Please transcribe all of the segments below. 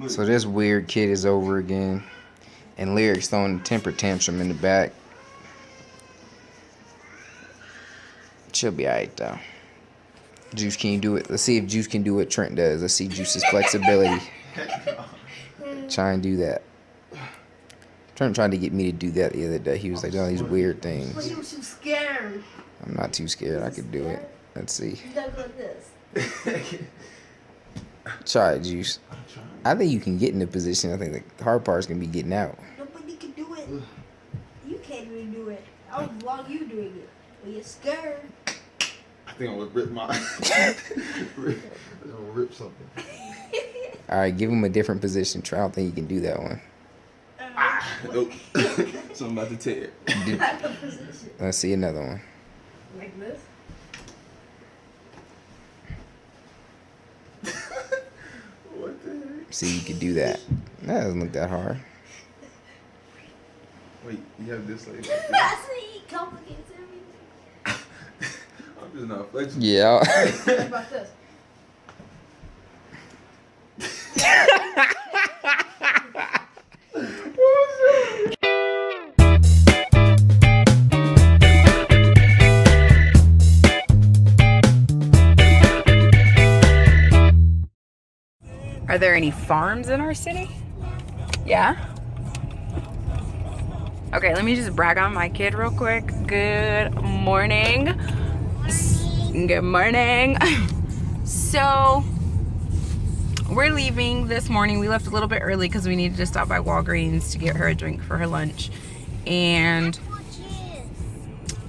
So this weird kid is over again. And Lyric's throwing a temper tantrum in the back. She'll be alright though. Juice, can you do it? Let's see if Juice can do what Trent does. Let's see Juice's flexibility. Try and do that. Trent tried to get me to do that the other day. He was like, all these weird things. But he was too scared. I'm not too scared. I could do it. Let's see. You gotta go like this. Try it, Juice. I think you can get in the position. I think the hard part is going to be getting out. Nobody can do it. You can't even do it. I'll vlog you doing it. But you're scared. I think I'm going to rip my... I'm going to rip something. Alright, give him a different position. Try. I don't think you can do that one. Nope. So I'm about to tear. Let's see another one. Like this? What the heck? See, you can do that. That doesn't look that hard. Wait, you have this like That's he complicates everything. I'm just not flexible. Yeah. What about this? Are there any farms in our city? Yeah? Okay, let me just brag on my kid real quick. Good morning. Good morning. So, we're leaving this morning. We left a little bit early because we needed to stop by Walgreens to get her a drink for her lunch. And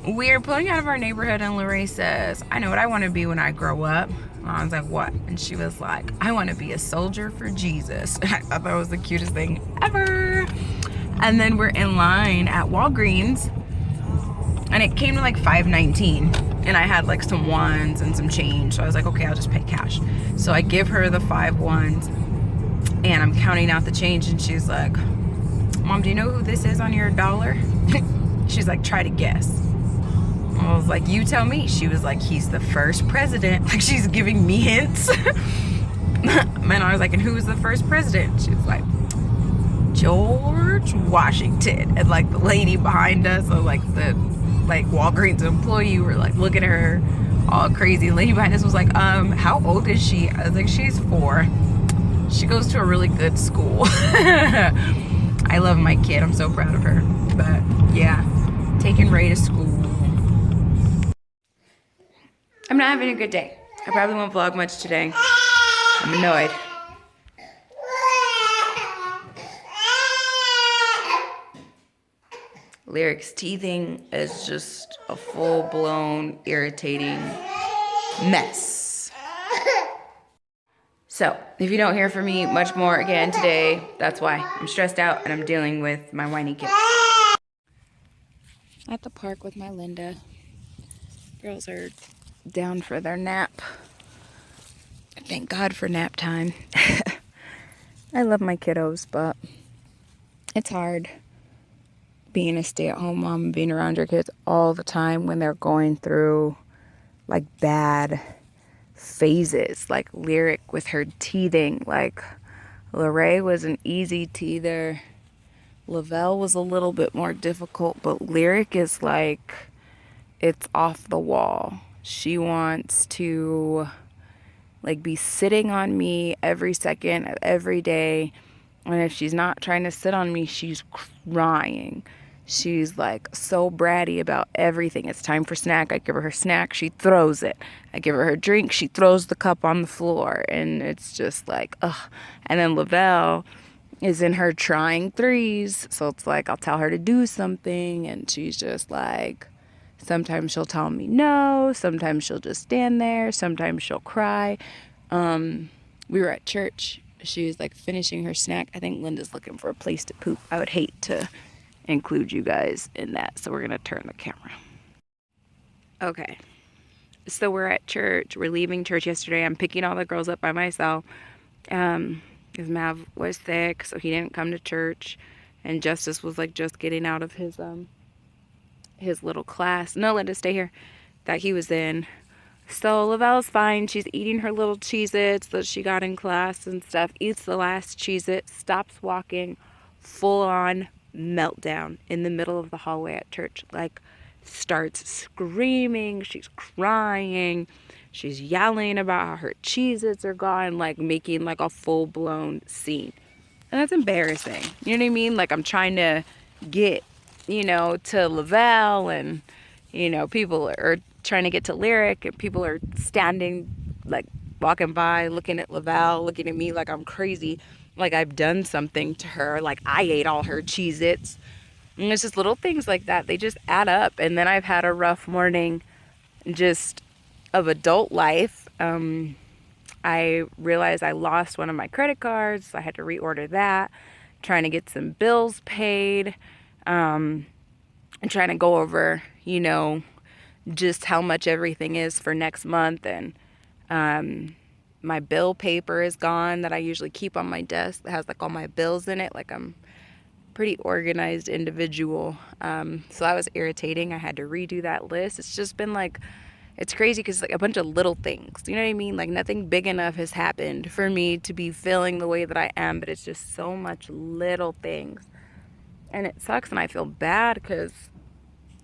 we're pulling out of our neighborhood and Lorraine says, I know what I want to be when I grow up. And I was like, what? And she was like, I want to be a soldier for Jesus. I thought that was the cutest thing ever. And then we're in line at Walgreens and it came to like $5.19 and I had like some ones and some change. So I was like, okay, I'll just pay cash. So I give her the 5 ones and I'm counting out the change and she's like, Mom, do you know who this is on your dollar? She's like, try to guess. I was like, you tell me. She was like, he's the first president. Like, she's giving me hints. And I was like, and who was the first president? She was like, George Washington. And like the lady behind us, or like the Walgreens employee, were like looking at her all crazy. The lady behind us was like, how old is she? I was like, she's 4. She goes to a really good school. I love my kid. I'm so proud of her. But yeah, taking Ray to school. I'm not having a good day. I probably won't vlog much today. I'm annoyed. Lyric's teething is just a full-blown irritating mess. So, if you don't hear from me much more again today, that's why. I'm stressed out and I'm dealing with my whiny kid. At the park with my Linda. Girls are down for their nap. Thank God for nap time. I love my kiddos, but it's hard being a stay-at-home mom and being around your kids all the time when they're going through like bad phases, like Lyric with her teething. Like Lorraine was an easy teether. Lavelle was a little bit more difficult, but Lyric is like, it's off the wall. She wants to like be sitting on me every second of every day. And if she's not trying to sit on me, she's crying. She's like so bratty about everything. It's time for snack. I give her snack. She throws it. I give her drink. She throws the cup on the floor. And it's just like, ugh. And then Lavelle is in her trying 3s. So it's like, I'll tell her to do something. And she's just like, sometimes she'll tell me no. Sometimes she'll just stand there. Sometimes she'll cry. We were at church. She was like finishing her snack. I think Linda's looking for a place to poop. I would hate to include you guys in that. So we're going to turn the camera. Okay. So we're at church. We're leaving church yesterday. I'm picking all the girls up by myself. Because Mav was sick, so he didn't come to church. And Justice was like just getting out of his little class. No, Linda, stay here. That he was in. So Lavelle's fine. She's eating her little Cheez-Its that she got in class and stuff. Eats the last Cheez-It, stops walking, full on meltdown in the middle of the hallway at church. Like, starts screaming. She's crying. She's yelling about how her Cheez-Its are gone, like making like a full-blown scene. And that's embarrassing. You know what I mean? Like, I'm trying to get, to Lavelle, and, people are trying to get to Lyric, and people are standing, like, walking by, looking at Lavelle, looking at me like I'm crazy, like I've done something to her, like I ate all her Cheez-Its. And it's just little things like that. They just add up. And then I've had a rough morning just of adult life. I realized I lost one of my credit cards. So I had to reorder that. Trying to get some bills paid. And trying to go over, just how much everything is for next month. And my bill paper is gone that I usually keep on my desk that has like all my bills in it. Like, I'm a pretty organized individual. So that was irritating. I had to redo that list. It's just been like, it's crazy because it's like a bunch of little things. You know what I mean? Like, nothing big enough has happened for me to be feeling the way that I am, but it's just so much little things. And it sucks, and I feel bad because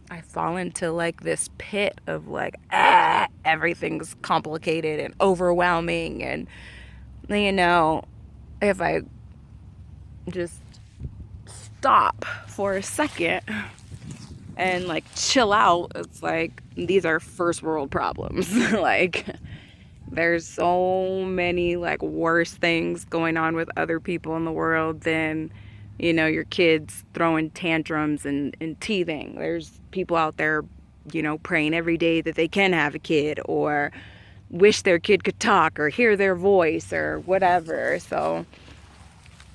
I fall into like this pit of like, everything's complicated and overwhelming. And, if I just stop for a second and like chill out, it's like these are first world problems. Like, there's so many like worse things going on with other people in the world than your kids throwing tantrums and teething. There's people out there praying every day that they can have a kid, or wish their kid could talk or hear their voice or whatever. So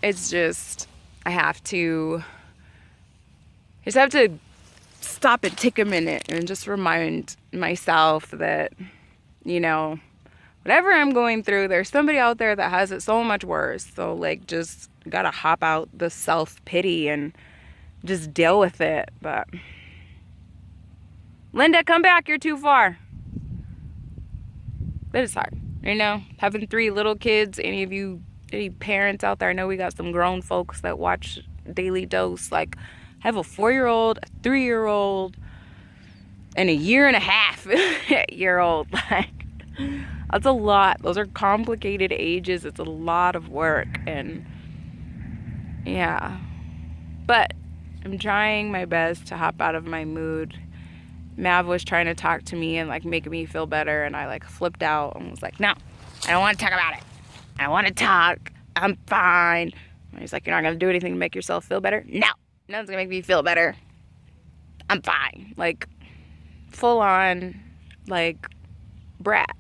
it's just, I just have to stop and take a minute and just remind myself that, whatever I'm going through, there's somebody out there that has it so much worse. So, like, just gotta hop out the self-pity and just deal with it. But, Linda, come back. You're too far. But it's hard, having 3 little kids. Any parents out there? I know we got some grown folks that watch Daily Dose. Like, I have a 4-year-old, a 3-year-old, and a 1.5-year-old. Like, that's a lot. Those are complicated ages. It's a lot of work. And yeah, but I'm trying my best to hop out of my mood. Mav was trying to talk to me and like make me feel better, and I like flipped out and was like, no, I don't want to talk about it. I want to talk. I'm fine. And he's like, you're not going to do anything to make yourself feel better? No, nothing's going to make me feel better. I'm fine. Like, full on, like, brat.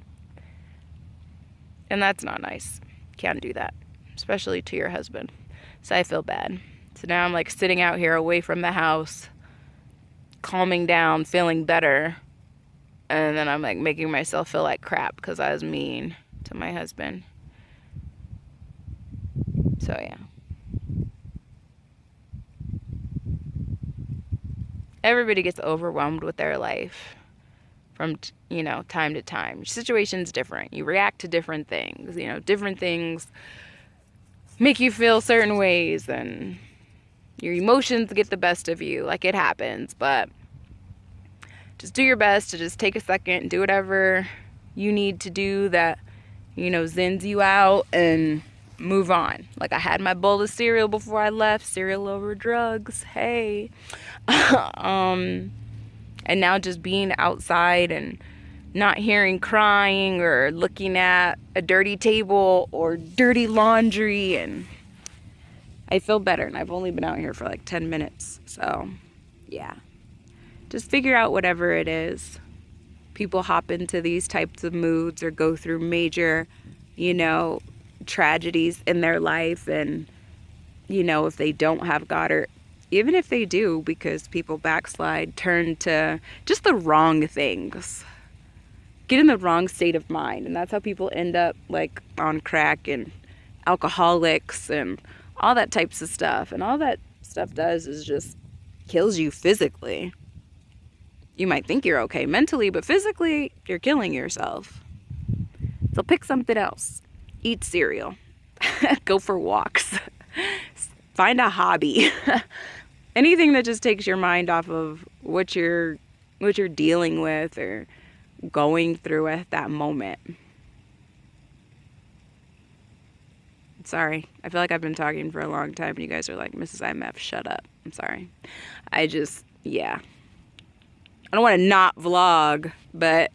And that's not nice. Can't do that, especially to your husband. So I feel bad. So now I'm like sitting out here away from the house, calming down, feeling better. And then I'm like making myself feel like crap because I was mean to my husband. So yeah. Everybody gets overwhelmed with their life from, time to time. Your situation's different. You react to different things. Different things make you feel certain ways, and your emotions get the best of you. Like, it happens, but just do your best to just take a second and do whatever you need to do that, zens you out, and move on. Like, I had my bowl of cereal before I left. Cereal over drugs. Hey. And now just being outside and not hearing crying or looking at a dirty table or dirty laundry, and I feel better. And I've only been out here for like 10 minutes. So, yeah. Just figure out whatever it is. People hop into these types of moods or go through major, tragedies in their life. And, if they don't have God, or even if they do, because people backslide, turn to just the wrong things. Get in the wrong state of mind. And that's how people end up like on crack and alcoholics and all that types of stuff. And all that stuff does is just kills you physically. You might think you're okay mentally, but physically, you're killing yourself. So pick something else. Eat cereal. Go for walks. Find a hobby. Anything that just takes your mind off of what you're dealing with or going through at that moment. Sorry. I feel like I've been talking for a long time and you guys are like, Mrs. IMF, shut up. I'm sorry. Yeah. I don't want to not vlog, but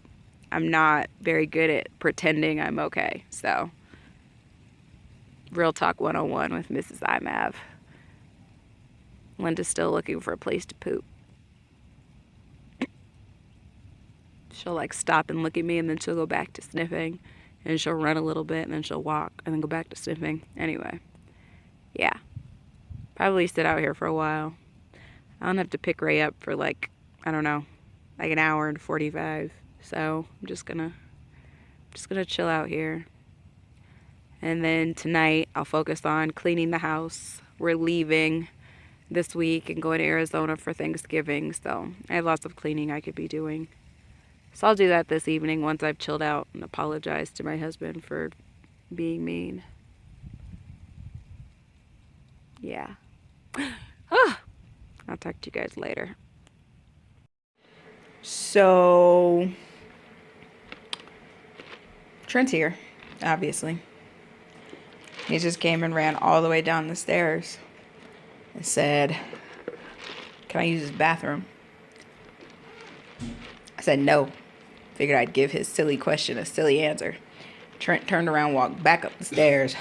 I'm not very good at pretending I'm okay. So, Real Talk 101 with Mrs. IMAV. Linda's still looking for a place to poop. She'll like stop and look at me and then she'll go back to sniffing. And she'll run a little bit and then she'll walk and then go back to sniffing. Anyway, yeah. Probably sit out here for a while. I don't have to pick Ray up for like, I don't know, like an hour and 45. So I'm just gonna chill out here. And then tonight I'll focus on cleaning the house. We're leaving this week and going to Arizona for Thanksgiving. So I have lots of cleaning I could be doing. So I'll do that this evening once I've chilled out and apologized to my husband for being mean. Yeah. I'll talk to you guys later. So, Trent's here, obviously. He just came and ran all the way down the stairs and said, "Can I use his bathroom?" I said no. Figured I'd give his silly question a silly answer. Trent turned around, walked back up the stairs,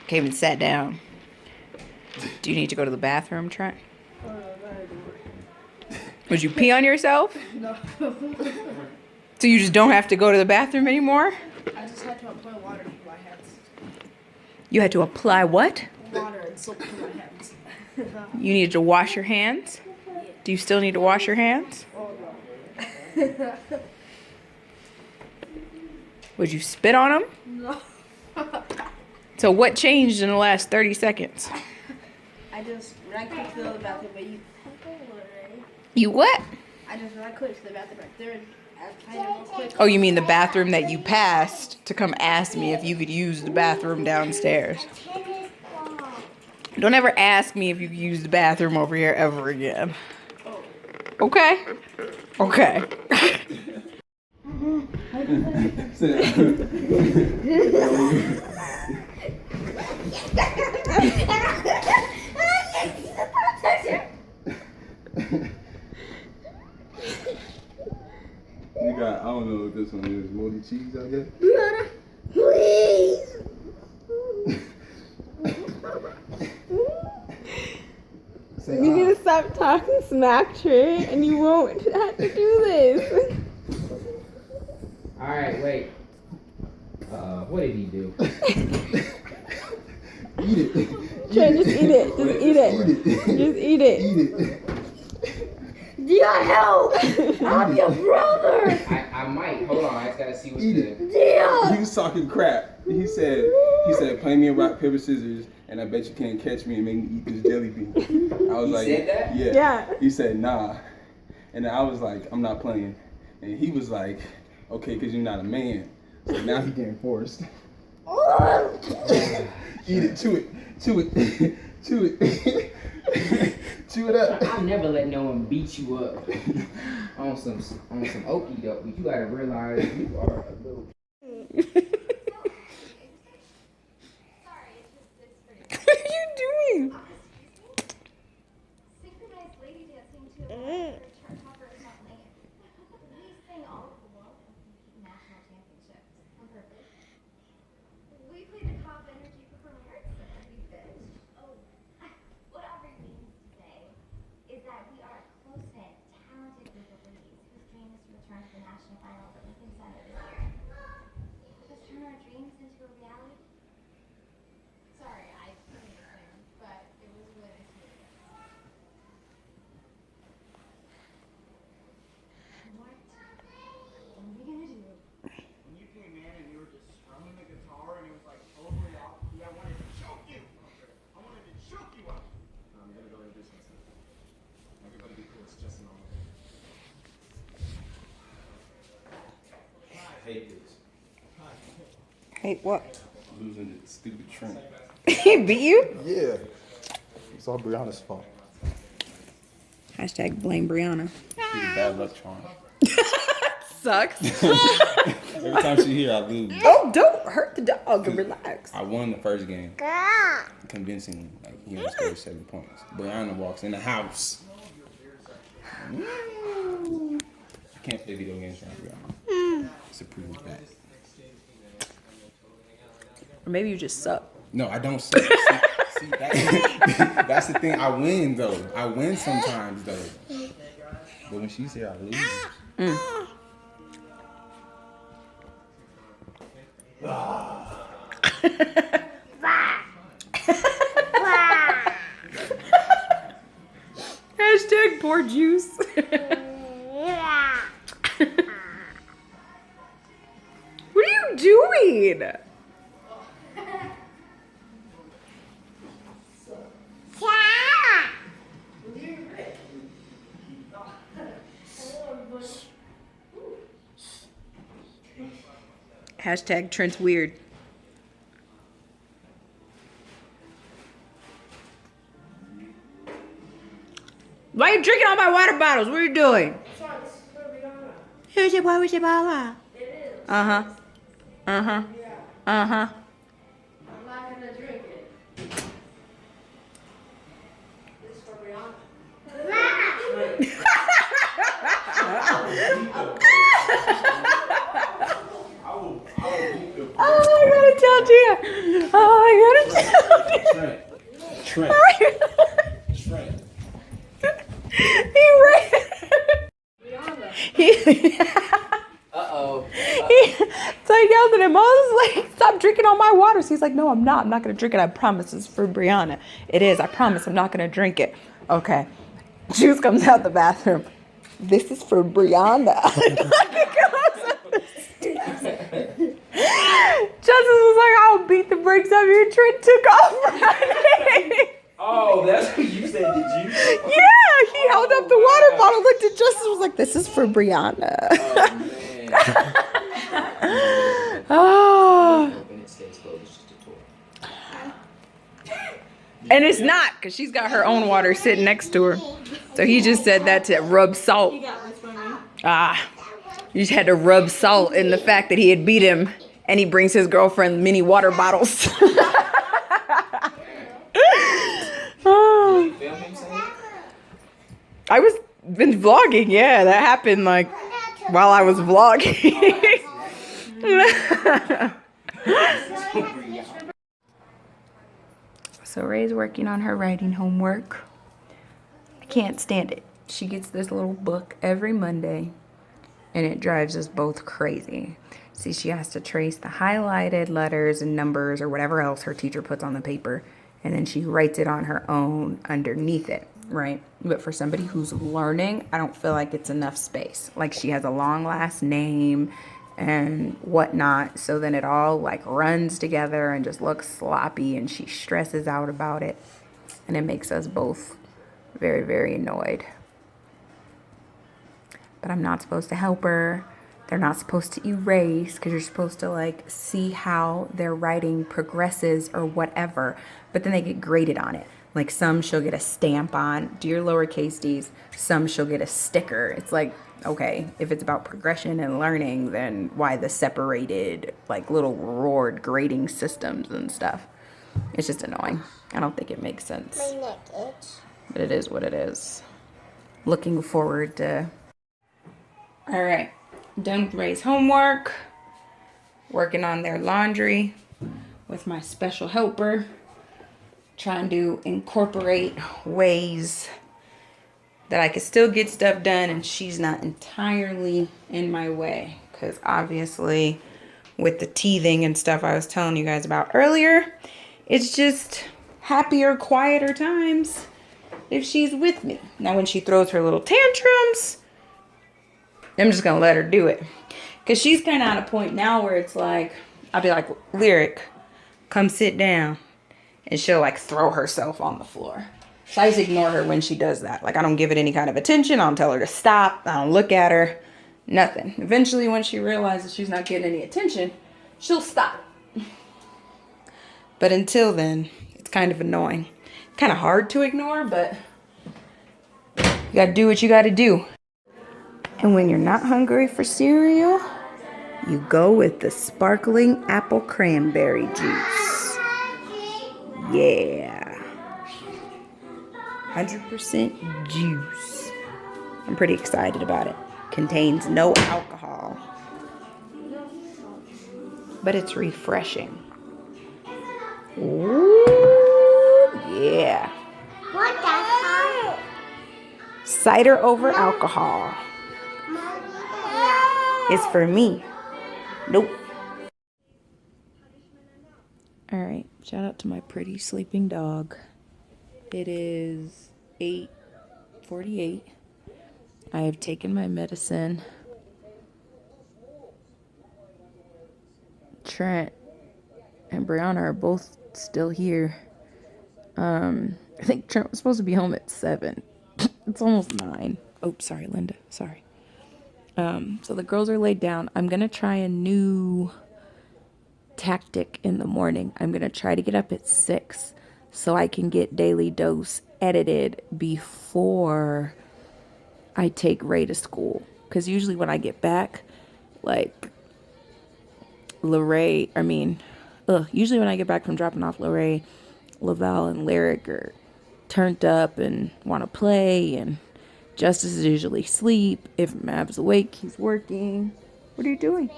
came and sat down. Do you need to go to the bathroom, Trent? Would you pee on yourself? No. So you just don't have to go to the bathroom anymore? I just had to apply water to my hands. You had to apply what? Water and soap to my hands. You needed to wash your hands? Do you still need to wash your hands? Oh no. Would you spit on them? No. So what changed in the last 30 seconds? I just ran quick to the bathroom, but you. You what? I just ran quick to the bathroom right there. And I kind of quick. Oh, you mean the bathroom that you passed to come ask me if you could use the bathroom downstairs? Don't ever ask me if you could use the bathroom over here ever again. Okay? Okay. You got, I don't know what this one is, moldy cheese, I guess? Please. You need to stop talking smack, Trey, and you won't have to do this. Alright, wait. What did he do? Eat it. Trey, just eat it. Just eat it. Just eat it. Eat it. Dia, help! I'm your brother. I might. Hold on, I just gotta see what's Eat good. it. Dia. He was talking crap. He said, play me a rock, paper, scissors, and I bet you can't catch me and make me eat this jelly bean. I was He like, said that? Yeah. Yeah. He said, nah. And I was like, I'm not playing. And he was like, okay, because you're not a man. So now he's getting forced. Eat it, chew it, chew it, chew it. Chew it up. I'll never let no one beat you up on some okie doke, but you gotta realize you are a little. What are you doing? Synchronized lady dancing to a chart topper is not lame. We sing all over the world and compete in national championships on purpose. We play the top energy performing arts and we bitch. Oh, whatever it means to say is that we are a close-knit, talented group of ladies whose dream is to return to the national finals at Lincoln Center this year. Let's turn our dreams into a reality. Sorry, I couldn't sing, but it was really nice to meet you. What are we gonna do? When you came in and you were just strumming the guitar and it was like totally off key, I wanted to choke you. I wanted to choke you up. I'm gonna go to the business. Everybody be cool. It's just an Hey, what? Losing the stupid Trent. He beat you? Yeah. It's all Brianna's fault. Hashtag blame Brianna. She's a bad luck charm. Sucks. Every time she here, I lose. Oh, don't hurt the dog. Relax. I won the first game. Convincingly. Like, he only scored 7 points. Brianna walks in the house. I can't play video games around Brianna. It's a proof of that. Or maybe you just suck. No, I don't suck. See, that's the thing. I win, though. I win sometimes, though. But when she's here, I lose. Hashtag poor juice. What are you doing? Hashtag Trent's weird. Why are you drinking all my water bottles? What are you doing? Here's your water bottle. Uh-huh. Uh-huh. Uh-huh. I'm not gonna drink it. It's for Brianna. Oh, I gotta tell you. Oh, I gotta tell you. Trent. He ran. Uh-oh. So I yelled at him. I was like, stop drinking all my water. So he's like, no, I'm not. I'm not going to drink it. I promise it's for Brianna. It is. I promise I'm not going to drink it. Okay. Juice comes out the bathroom. This is for Brianna. Justice was like, I'll beat the brakes out of you. Trent took off running. Oh, that's what you said, did you? Yeah, he held up the water bottle, looked at Justice, was like, this is for Brianna. Oh, man. Oh. When it stays closed, it's just a toy. And it's not, because she's got her own water sitting next to her. So he just said that to rub salt. You just had to rub salt in the fact that he had beat him, and he brings his girlfriend mini water bottles. Oh. I was been vlogging, yeah, that happened like while I was vlogging. So Ray's working on her writing homework. I can't stand it. She gets this little book every Monday, and it drives us both crazy. See, she has to trace the highlighted letters and numbers or whatever else her teacher puts on the paper, and then she writes it on her own underneath it, right? But for somebody who's learning, I don't feel like it's enough space. Like, she has a long last name and whatnot, so then it all like runs together and just looks sloppy, and she stresses out about it, and it makes us both very, very annoyed. But I'm not supposed to help her. They're not supposed to erase, because you're supposed to like see how their writing progresses or whatever, but then they get graded on it. Like, some she'll get a stamp on, dear lowercase d's, some she'll get a sticker. It's like, okay, if it's about progression and learning, then why the separated like little reward grading systems and stuff? It's just annoying. I don't think it makes sense. My neck itch. But it is what it is. Looking forward to... All right, done with Ray's homework. Working on their laundry with my special helper. Trying to incorporate ways that I can still get stuff done and she's not entirely in my way. Because obviously with the teething and stuff I was telling you guys about earlier, it's just happier, quieter times if she's with me. Now when she throws her little tantrums, I'm just gonna let her do it. Because she's kind of at a point now where it's like, I'll be like, Lyric, come sit down. And she'll like throw herself on the floor. So I just ignore her when she does that. Like, I don't give it any kind of attention. I don't tell her to stop. I don't look at her. Nothing. Eventually, when she realizes she's not getting any attention, she'll stop. But until then, it's kind of annoying. Kind of hard to ignore, but you gotta do what you gotta do. And when you're not hungry for cereal, you go with the sparkling apple cranberry juice. Yeah. 100% juice. I'm pretty excited about it. Contains no alcohol. But it's refreshing. Ooh, yeah. What the heck? Cider over alcohol. It's for me. Nope. All right. Shout out to my pretty sleeping dog. It is 8:48. I have taken my medicine. Trent and Brianna are both still here. I think Trent was supposed to be home at 7. It's almost 9. Oh, sorry, Linda. Sorry. So the girls are laid down. I'm going to try a new tactic in the morning. I'm going to try to get up at 6 so I can get Daily Dose edited before I take Ray to school. Because usually when I get back, like, usually when I get back from dropping off Lorraine, Lavelle and Lyric are turned up and want to play, and Justice is usually asleep. If Mav's awake, he's working. What are you doing?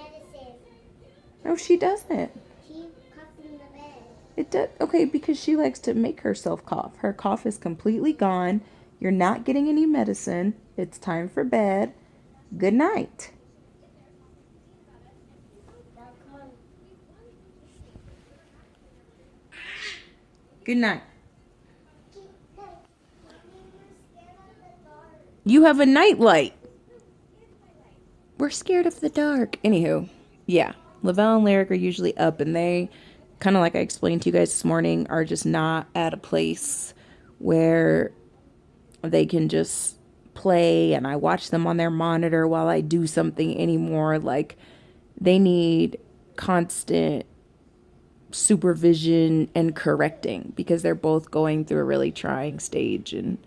No, she doesn't. She cuffed in the bed. It does. Okay, because she likes to make herself cough. Her cough is completely gone. You're not getting any medicine. It's time for bed. Good night. Good night. You have a nightlight. We're scared of the dark. Anywho, yeah. Lavelle and Lyric are usually up, and they, kind of like I explained to you guys this morning, are just not at a place where they can just play and I watch them on their monitor while I do something anymore. Like, they need constant supervision and correcting because they're both going through a really trying stage and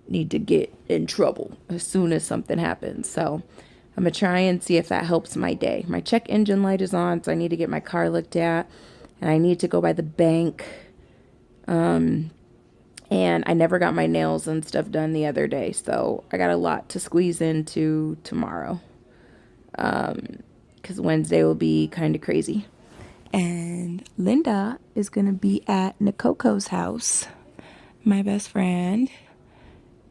need to get in trouble as soon as something happens. So I'm going to try and see if that helps my day. My check engine light is on, so I need to get my car looked at. And I need to go by the bank. And I never got my nails and stuff done the other day. So I got a lot to squeeze into tomorrow. Because Wednesday will be kind of crazy. And Linda is going to be at Nicoco's house, my best friend.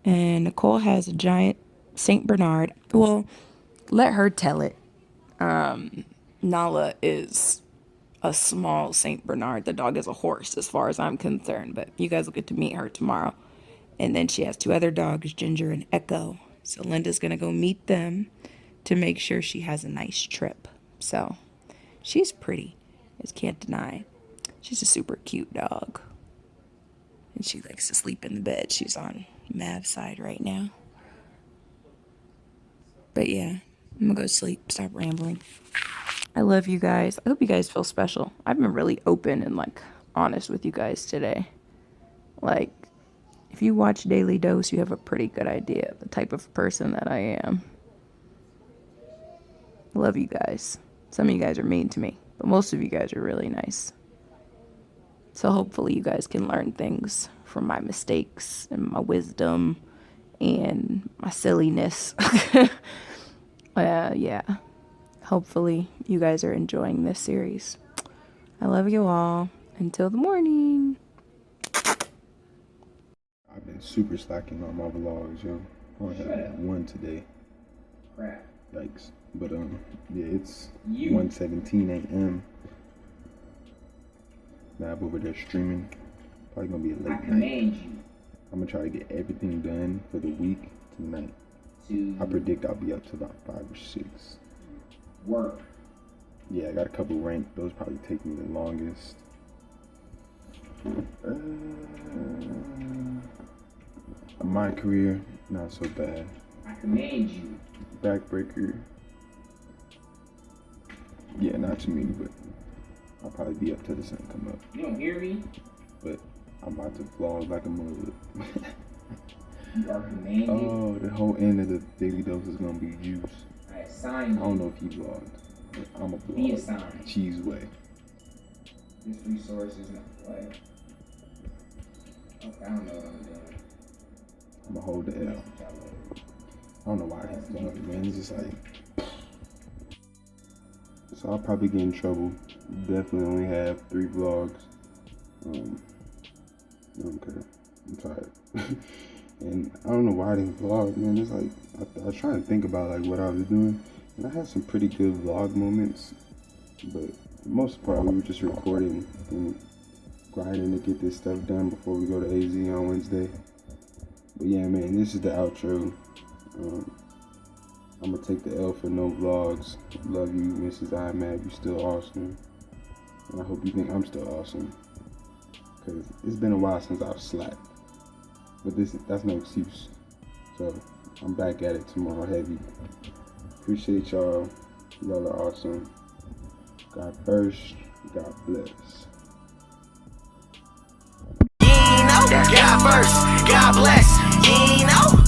And Nicole has a giant St. Bernard. Well, let her tell it. Nala is a small St. Bernard. The dog is a horse as far as I'm concerned. But you guys will get to meet her tomorrow. And then she has 2 other dogs, Ginger and Echo. So Linda's going to go meet them to make sure she has a nice trip. So she's pretty. Just can't deny. She's a super cute dog. And she likes to sleep in the bed. She's on Mav's side right now. But yeah, I'm gonna go to sleep. Stop rambling. I love you guys. I hope you guys feel special. I've been really open and like honest with you guys today. Like, if you watch Daily Dose, you have a pretty good idea of the type of person that I am. I love you guys. Some of you guys are mean to me, but most of you guys are really nice. So hopefully you guys can learn things from my mistakes and my wisdom and my silliness. Yeah. Hopefully you guys are enjoying this series. I love you all. Until the morning. I've been super slacking on my vlogs, yo. I only had one today. Crap. Yikes. But yeah, it's 1:17 a.m. Mab over there streaming. Probably gonna be a late night. I'm gonna try to get everything done for the week tonight. I predict I'll be up to about 5 or 6. Work. Yeah, I got a couple ranked. Those probably take me the longest. My career, not so bad. I command you. Backbreaker. Yeah, not to me, but I'll probably be up till the sun come up. You don't hear me? But I'm about to vlog like a mother. You are commanded. Oh, the whole end of the daily dose is gonna be juice. I assign you. I don't know if he vlogged, but I'm a vlog. Be assigned. Cheese way. This resource isn't a play. Okay, I don't know what I'm doing. I'm gonna hold the L. I don't know why he's vlogging, man. It's just like. So I'll probably get in trouble. Definitely only have 3 vlogs. Okay, I'm tired. And I don't know why I didn't vlog, man. It's like, I was trying to think about like what I was doing. And I had some pretty good vlog moments. But for the most part, we were just recording and grinding to get this stuff done before we go to AZ on Wednesday. But yeah, man, this is the outro. I'm gonna take the L for no vlogs. Love you, Mrs. IMAB. You still awesome. And I hope you think I'm still awesome. Because it's been a while since I've slacked. But that's no excuse. So I'm back at it tomorrow heavy. Appreciate y'all. Y'all are awesome. God first. God bless. God first. God bless.